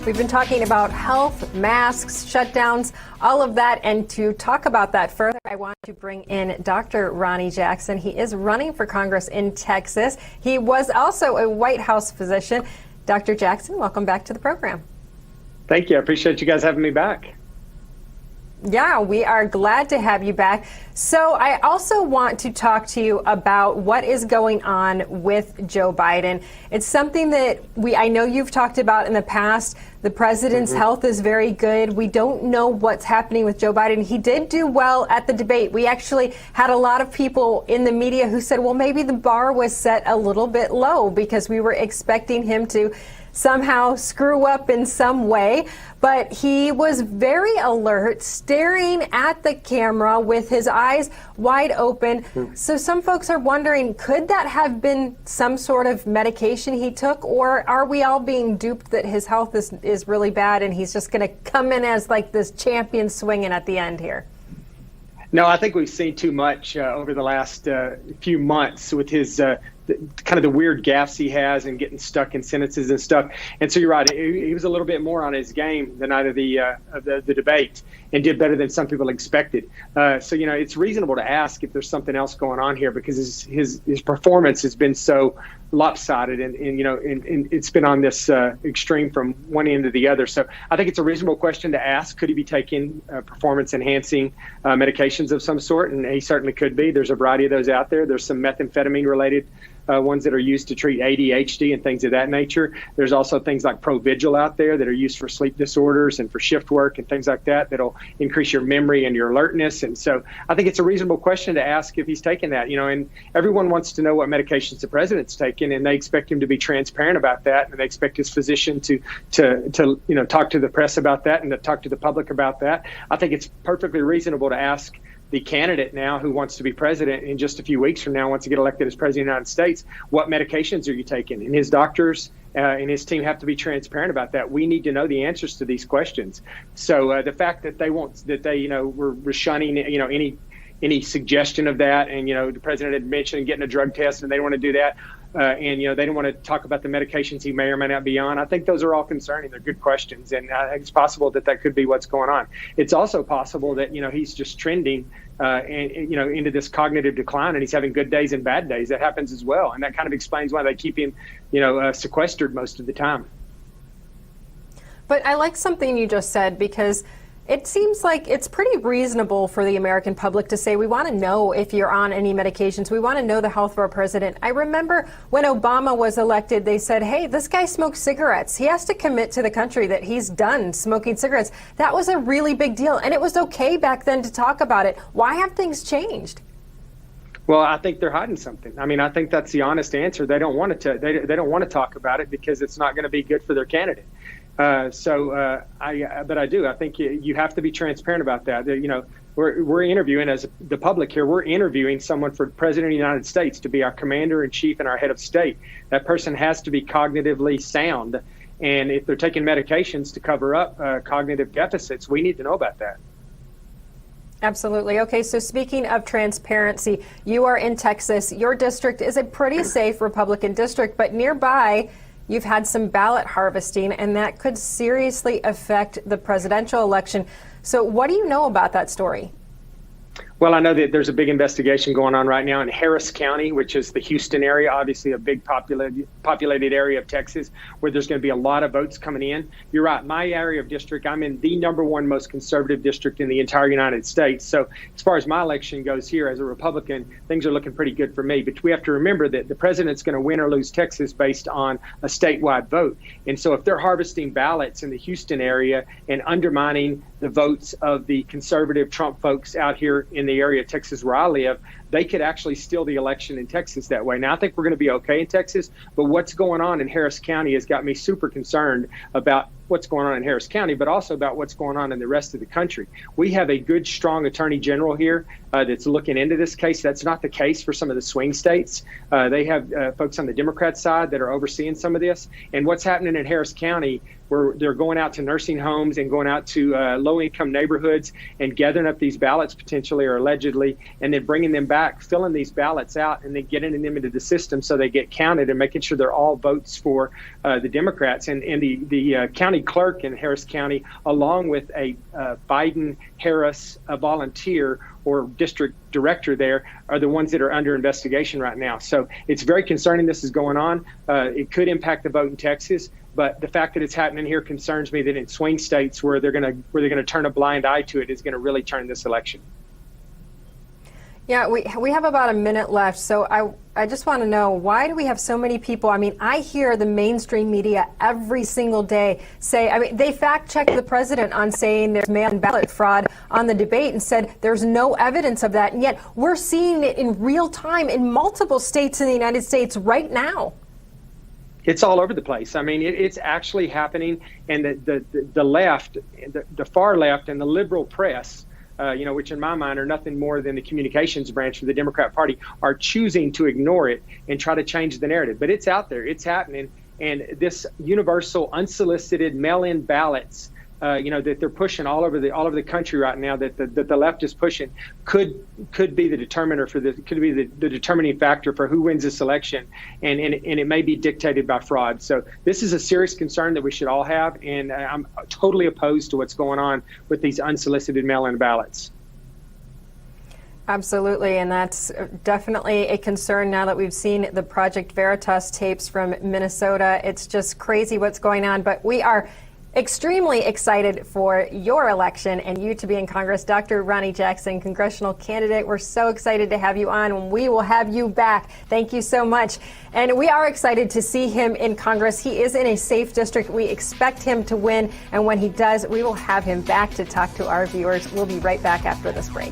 We've been talking about health, masks, shutdowns, all of that. And to talk about that further, I want to bring in Dr. Ronny Jackson. He is running for Congress in Texas. He was also a White House physician. Dr. Jackson, welcome back to the program. Thank you. I appreciate you guys having me back. Yeah, we are glad to have you back. So I also want to talk to you about what is going on with Joe Biden. It's something that I know you've talked about in the past. The president's health is very good. We don't know what's happening with Joe Biden. He did do well at the debate. We actually had a lot of people in the media who said, well, maybe the bar was set a little bit low because we were expecting him to somehow screw up in some way. But he was very alert, staring at the camera with his eyes wide open. So some folks are wondering, could that have been some sort of medication he took? Or are we all being duped that his health is really bad and he's just going to come in as like this champion swinging at the end here? No, I think we've seen too much over the last few months with his kind of the weird gaffes he has and getting stuck in sentences and stuff. And so you're right, he was a little bit more on his game the night of the debate and did better than some people expected. So, you know, it's reasonable to ask if there's something else going on here because his performance has been so lopsided and you know, and it's been on this extreme from one end to the other. So I think it's a reasonable question to ask. Could he be taking performance enhancing medications of some sort? And he certainly could be. There's a variety of those out there. There's some methamphetamine related ones that are used to treat ADHD and things of that nature. There's also things like Provigil out there that are used for sleep disorders and for shift work and things like that that'll increase your memory and your alertness. And so I think it's a reasonable question to ask if he's taking that, you know, and everyone wants to know what medications the president's taking, and they expect him to be transparent about that, and they expect his physician to you know, talk to the press about that and to talk to the public about that. I think it's perfectly reasonable to ask the candidate now who wants to be president in just a few weeks from now, wants to get elected as president of the United States, what medications are you taking? And his doctors and his team have to be transparent about that. We need to know the answers to these questions. So the fact that they you know, were shunning, you know, any suggestion of that, and, you know, the president had mentioned getting a drug test and they don't want to do that. And, you know, they don't want to talk about the medications he may or may not be on. I think those are all concerning. They're good questions. And I think it's possible that could be what's going on. It's also possible that, you know, he's just trending and, you know, into this cognitive decline, and he's having good days and bad days. That happens as well. And that kind of explains why they keep him, you know, sequestered most of the time. But I like something you just said, because it seems like it's pretty reasonable for the American public to say, we want to know if you're on any medications. We want to know the health of our president. I remember when Obama was elected, they said, hey, this guy smokes cigarettes. He has to commit to the country that he's done smoking cigarettes. That was a really big deal. And it was okay back then to talk about it. Why have things changed? Well, I think they're hiding something. I mean, I think that's the honest answer. They don't want to. They don't want to talk about it because it's not going to be good for their candidate. But I do. I think you have to be transparent about that. You know, we're interviewing, as the public here, we're interviewing someone for president of the United States to be our commander in chief and our head of state. That person has to be cognitively sound. And if they're taking medications to cover up cognitive deficits, we need to know about that. Absolutely. Okay, so speaking of transparency, you are in Texas. Your district is a pretty safe Republican district, but nearby you've had some ballot harvesting, and that could seriously affect the presidential election. So what do you know about that story? Well, I know that there's a big investigation going on right now in Harris County, which is the Houston area, obviously a big populated area of Texas, where there's going to be a lot of votes coming in. You're right. My area of district, I'm in the #1 most conservative district in the entire United States. So as far as my election goes here as a Republican, things are looking pretty good for me. But we have to remember that the president's going to win or lose Texas based on a statewide vote. And so if they're harvesting ballots in the Houston area and undermining the votes of the conservative Trump folks out here in the area of Texas where I live, they could actually steal the election in Texas that way. Now, I think we're going to be okay in Texas, but what's going on in Harris County has got me super concerned about what's going on in Harris County, but also about what's going on in the rest of the country. We have a good, strong attorney general here that's looking into this case. That's not the case for some of the swing states. They have folks on the Democrat side that are overseeing some of this. And what's happening in Harris County where they're going out to nursing homes and going out to low-income neighborhoods and gathering up these ballots potentially or allegedly, and then bringing them back, filling these ballots out, and then getting them into the system so they get counted and making sure they're all votes for the Democrats. And the county clerk in Harris County, along with a Biden-Harris volunteer or district director there, are the ones that are under investigation right now. So it's very concerning this is going on. It could impact the vote in Texas, but the fact that it's happening here concerns me that in swing states where they're going to turn a blind eye to it is going to really turn this election. Yeah, we have about a minute left, so I just want to know, why do we have so many people? I mean, I hear the mainstream media every single day say, I mean, they fact-checked the president on saying there's mail-in ballot fraud on the debate and said there's no evidence of that, and yet we're seeing it in real time in multiple states in the United States right now. It's all over the place. I mean, it's actually happening, and the left, the far left, and the liberal press, which in my mind are nothing more than the communications branch for the Democrat Party, are choosing to ignore it and try to change the narrative. But it's out there, it's happening, and this universal, unsolicited mail-in ballots, that they're pushing all over the country right now, that the left is pushing, could be the determiner for this, could be the determining factor for who wins this election, and it may be dictated by fraud. So this is a serious concern that we should all have, and I'm totally opposed to what's going on with these unsolicited mail-in ballots. Absolutely, and that's definitely a concern now that we've seen the Project Veritas tapes from Minnesota. It's just crazy what's going on, but we are extremely excited for your election and you to be in Congress. Dr. Ronny Jackson, congressional candidate, we're so excited to have you on, and we will have you back. Thank you so much. And we are excited to see him in Congress. He is in a safe district. We expect him to win, and when he does, we will have him back to talk to our viewers. We'll be right back after this break.